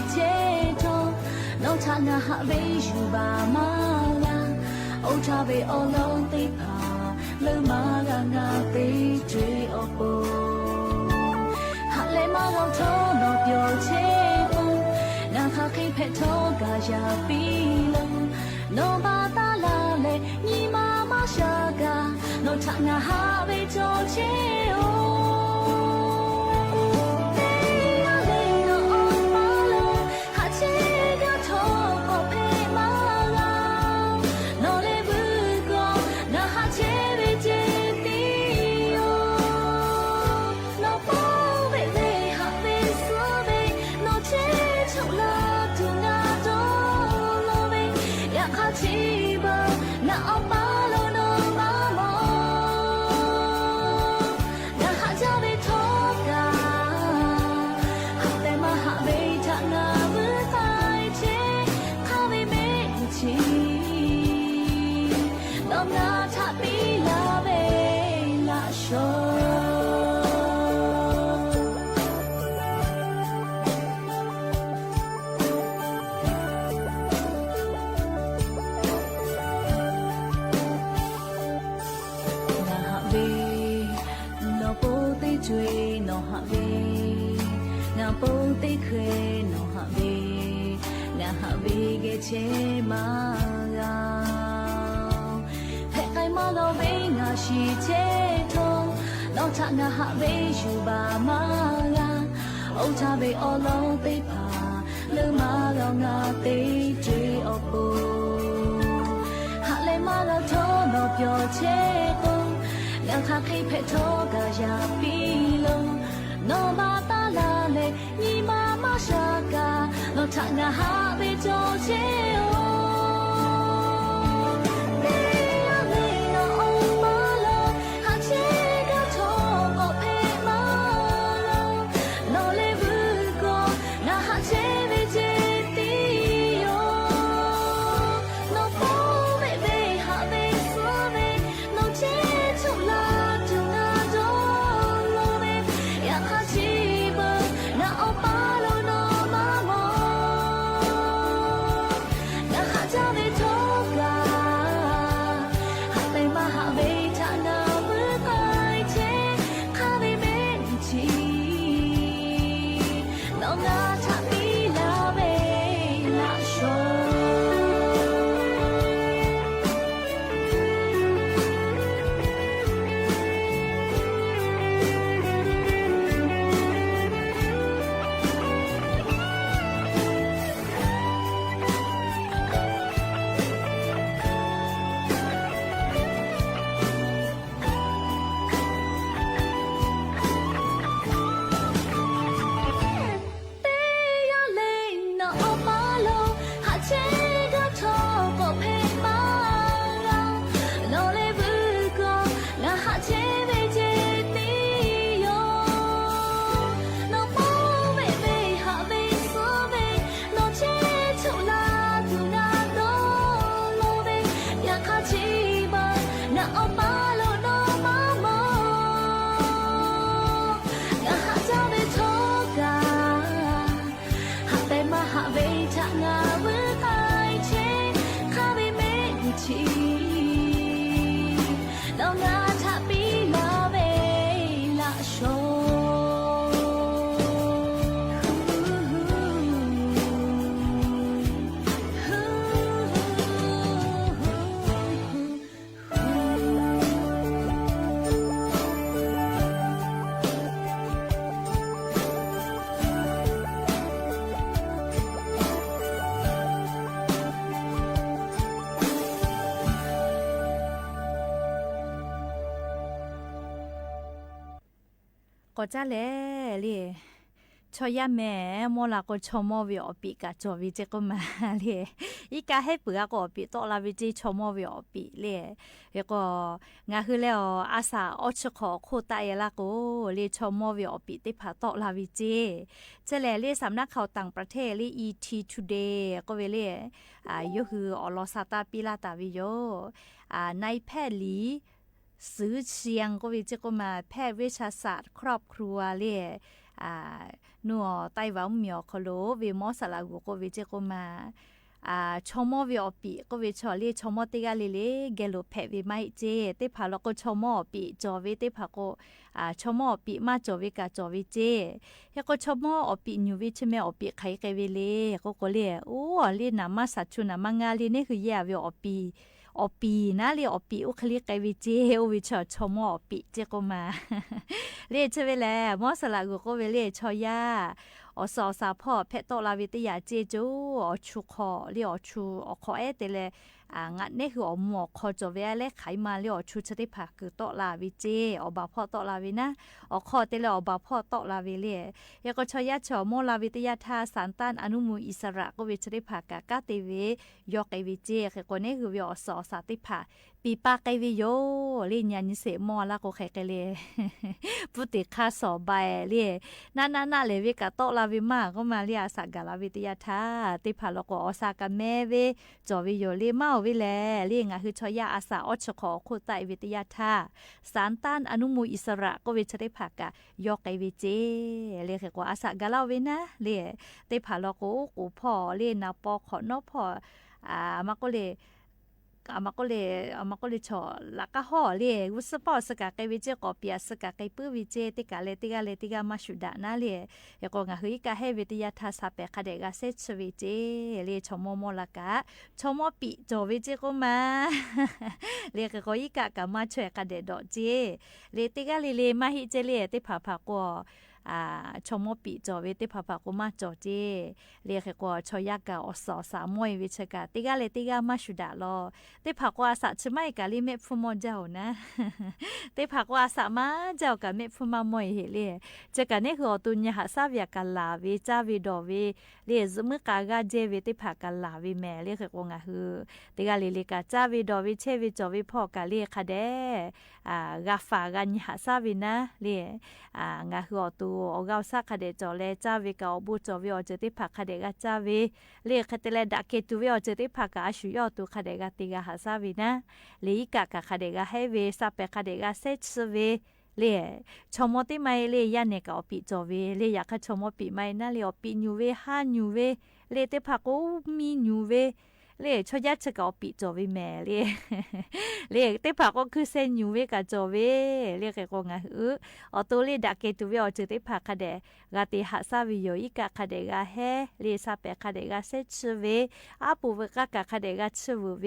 接头，弄他那哈为有吧嘛啦，欧茶为欧龙的怕，了嘛啦那被追欧波，哈来嘛老头那表切风，那哈可以拍头噶呀比了，那把大啦嘞，你妈妈下个，那他那哈为做切哦。切嘛呀，陪爱嘛老为我是接头，老他我哈为有吧嘛呀，欧茶为欧老被怕，了嘛老我被追欧波，哈来嘛老头老表切头，两他可以陪头个呀比喽，老嘛大啦嘞，你妈妈啥个，老他我哈为做切哦。ก็จะเลยชอยาแม่โมลาก็ชมอวิอปิกะจอวิเจก็มาเลยอีกาให้เปือก็ปิตอลาวิจิชมอวิอปิเลยแล้วก็งาคือแล้วอาสาอชขอโคตายละก็เลยชมอวิอปิติผาตอลาวิจิจะแลเลยสำนักข่าวต่างประเทศเลย ET Today ก็เวเลยยคืออลอซาตาปิลาตาวิโยในแพทย์หลีซื้อเชียงก็วิจก็มาแพทย์เวชศาสตร์ครอบครัวเลย นัวไต้หวันเหมียวคโลเวมอสลากูก็เวเจก็มาชมอเวอปีก็เวชอลีชมอติกาเลเลเกโลแพเวไม่เจเตพาแล้วก็ชมอปีจอเวเตพาก็ชมอปีมาจอเวกาจอเวเจเฮก็ชมอปีนิวเวชเมอปีไขไกเวเลก็เลโอ้ลีนามาสัชุนามางาลีนี่คือแย่เวอปีนะเรียอปีอุคลิกไกวิเจโอวิชอชมอปีเจก็มาเรียชเวแลมอสลากูก็เวเลชอยาอสอสาพ่อเพตโตลาวิทยาเจจูอชุคอเรียอชูอคอเอเตเลงัดนี่คืออหมอกคอจเวเลไขมาเรียอชูชติภาคือโตลาวิเจอบาพ่อโตลาวินะอคอเตเลอบาพ่อโตลาวิเลยก็ชอยาชอโมลาวิทยาทาสารต้านอนุมูลอิสระก็วิชติภากากาเตเวยอกไอวิเจคือคนนี้คือวิอสอสาติภาปีปาไกวิโยลิญญาณิเสมอละก็แขกเลปุติคาสอใบเลนาเลวิกาโตลาวิมาก็มาเรียสักกาลาวิทยาทาติภาลก็อสากาเมเวจอวิโยเลมาวิแลเรียงคือชอยาอาสาอชขอโคไตวิทยาทาสารต้านอนุมูลอิสระก็วิชได้ภากะยอกไกวิเจเรียกว่าอาสากาลาวินะเรียติภาลก็กูพ่อเรียนาปอขอนอพ่อมาก็เลยชอลักกะห่อเลยวุสปอสกะไกวิเจกอเปียสกะไกปื้อวิเจติกาเลติกามาชุดานาเลยยก็งะหือกะให้วิทยาทาสาเปคาเดกาเซชวิเจเลยชมโมละกะชมปิจอวิเจก็มาเลยก็อีกะกะมาช่วยกะเดดอเจเลติกาเลมาฮิเจเลติผาก็ชมปีจอเวติภาพก็มาจอเจเรียกก็ชอยากะอสอสามวยวิชกะติกาเลติกามาชุดาลอติภาก็สัชไม่กะลิเมฟุมเจ้านะติภาก็สามาเจ้ากะเมฟุมามวยเฮเลจะกะนี่คือตุญญะสาวยากะลาวิจาวิดอวิเรียซมึกากะเจเวติภากะลาวิแม่เรียกก็งะฮือติกาเลกะจาวิดอวิเชวิจอวิพ่อกะเรียกคะเดกาฟากันญะสาวินะเรียงะฮือตุออกาสักคเดจอเลจ้าวิกาอบูจอวิอเจติผักคเดกาจ้าวิเรียกคเตเลดักเกตุวิอเจติผักอาชุยอตุคเดกาติกาหาซาวินะลีกากะคเดกาให้เวซาเปคเดกาเซชเวเลียชมติไม่เลียยันเนกอปิจอวิเลียอยากชมปิไม่น่าเลียปิญูเวฮาญูเวเลียติผักโอมีญูเวเล่ชยัดชะกอปิจอวิแม่เล่ติผักก็คือเส้นยูเวกะจอเวเรียกก็งะออโตเลดักเกตุเวอจติผักคเดกาติหาซาวิโยอิกะคเดกาเฮเลซาเปคเดกาเซชเวอาปูเวกะคเดกาชเว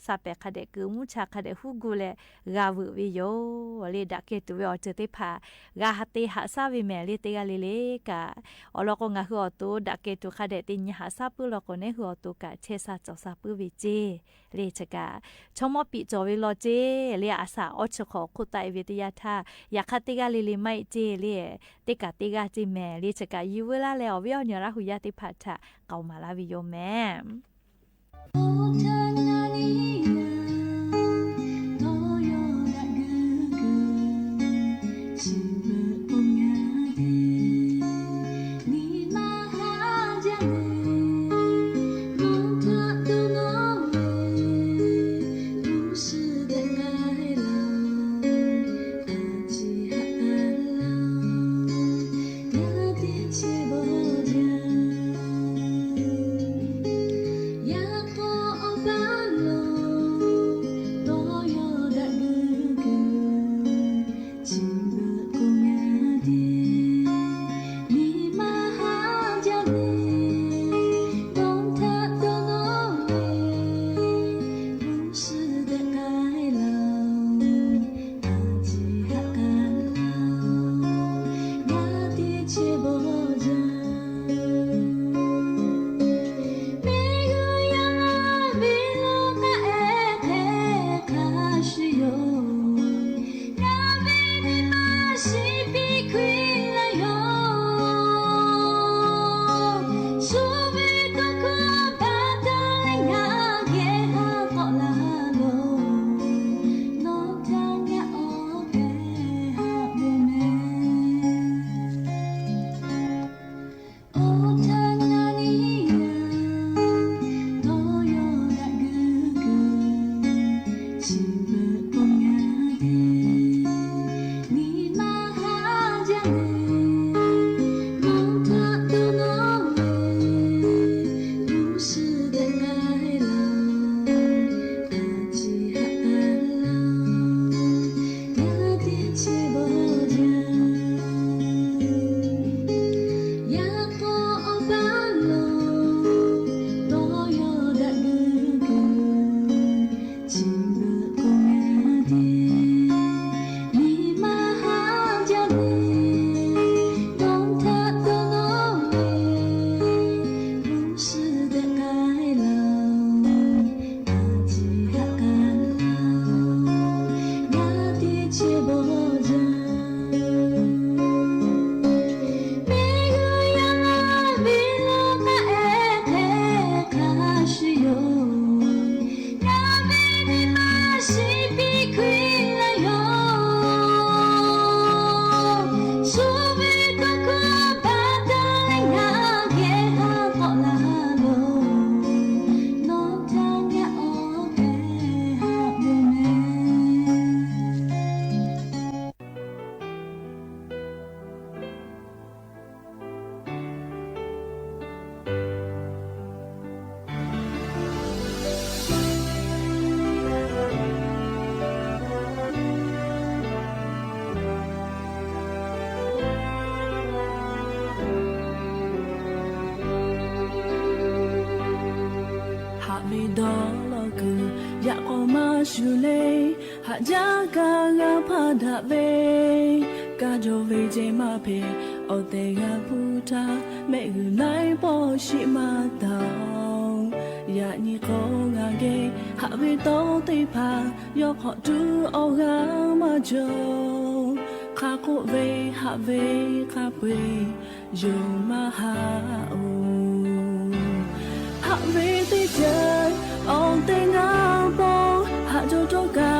ซาเปคเดกุมุชาคเดฮูกุเลกาวุวิโยเลดักเกตุเวอจติผักาหติหาซาวิแม่เลติกาเลกะอลก็งะฮืออโตดักเกตุคเดติญหาซาปุลก็เนฮืออโตกะเชซาจอซาปุวิเจเลชกะชมปิจอวิโลเจเลอาสาอชขอคุไตวิทยาทาอยากติกาลิไม่เจเลติกาติกาจิแม่เลชกะยูเวลาแล้ววิอญราหุยาติพัทะเกามาลาวิโยแม่呀，我把路。ดอลกูอยากอมาชูเลยหาจากางาพาดาเวกาโจเวเจมาเพโอเตกาพูทาเมกุไลปอชิมาตองอยากนี่ก็งาเกหาเวโตติพายกหอดูโอกามาโจคาโคเวหาเวคาเวโยมาหาโอหาเวติเจอองเตงาโปหาโจโจกา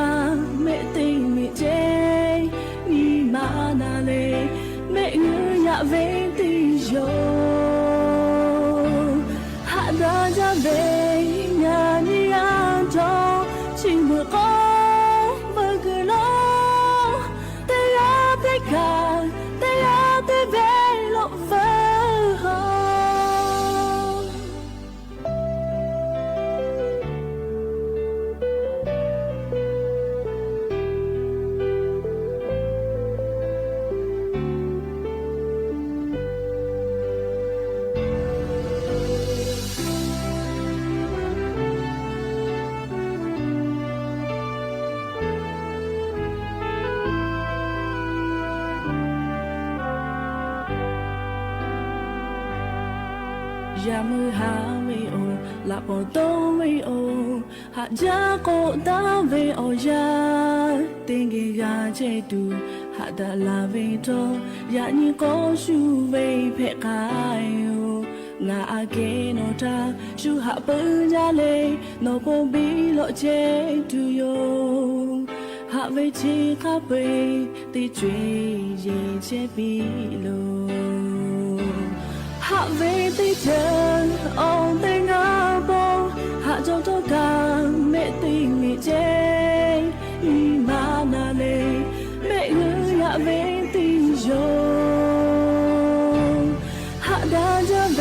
เมติมิเจนีมานาเลเมอือยาเวติโยหาดาจาเวญาณิยาโจชิมโกเบกโลเตยาเตกาเตยาเตเวโลเวยามือหาไม่โอลาปอโตไม่โอหาจาก็ตาเวโอยาติงเกกาเจตูหาดาลาเวโตยานี่ก็ชูเวเพกายโองาอาเกโนตาชูหาปืนจาเลโนโปบีโลเจตูโยหาเวชีคาเปติจวยเยเจปีโลหาเวติเจอองเตงาโปหาโจโจกาเมติมิเจอีมานาเลเมอือยาเวติโยหาดาจาเว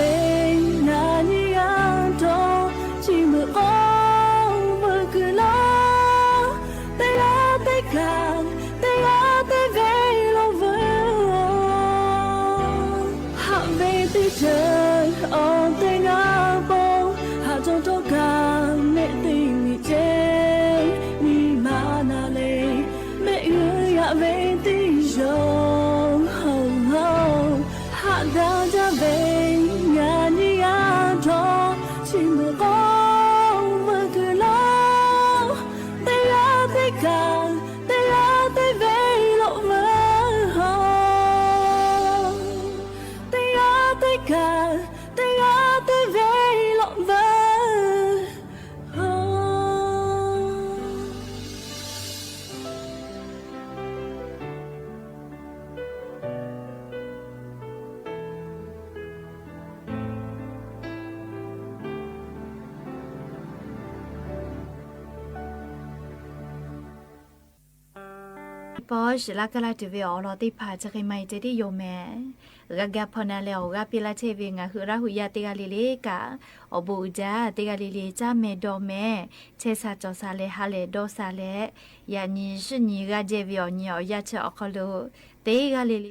นานิยาโตชิมุโอเบกโลเตยาเตกาเตยาเตเวโลเวหาเวติเจอองเตงาโปหาโจโจกาเมติมิเจนีมานาเลเมอือยาเวติโยหาดาจาเวญาณิยาโตชิมุโกเบกโลเตยาเตกาเตยาเตเวโลเวเตยาเตกาเตยาเตเวโลเวปอชลากลาติเวอลอติพาจะใครไม่จะได้โยแม่กะกะพอนาเลวกะปิลาเชเวงะคือราหุยาติกาลิเลกะอบูจาติกาลิเลจาเมดอเมเชซาจอซาเลฮาเลดอซาเลยานีชินีกะเจวิอนีอยาเชอคอโลเตกาลิเล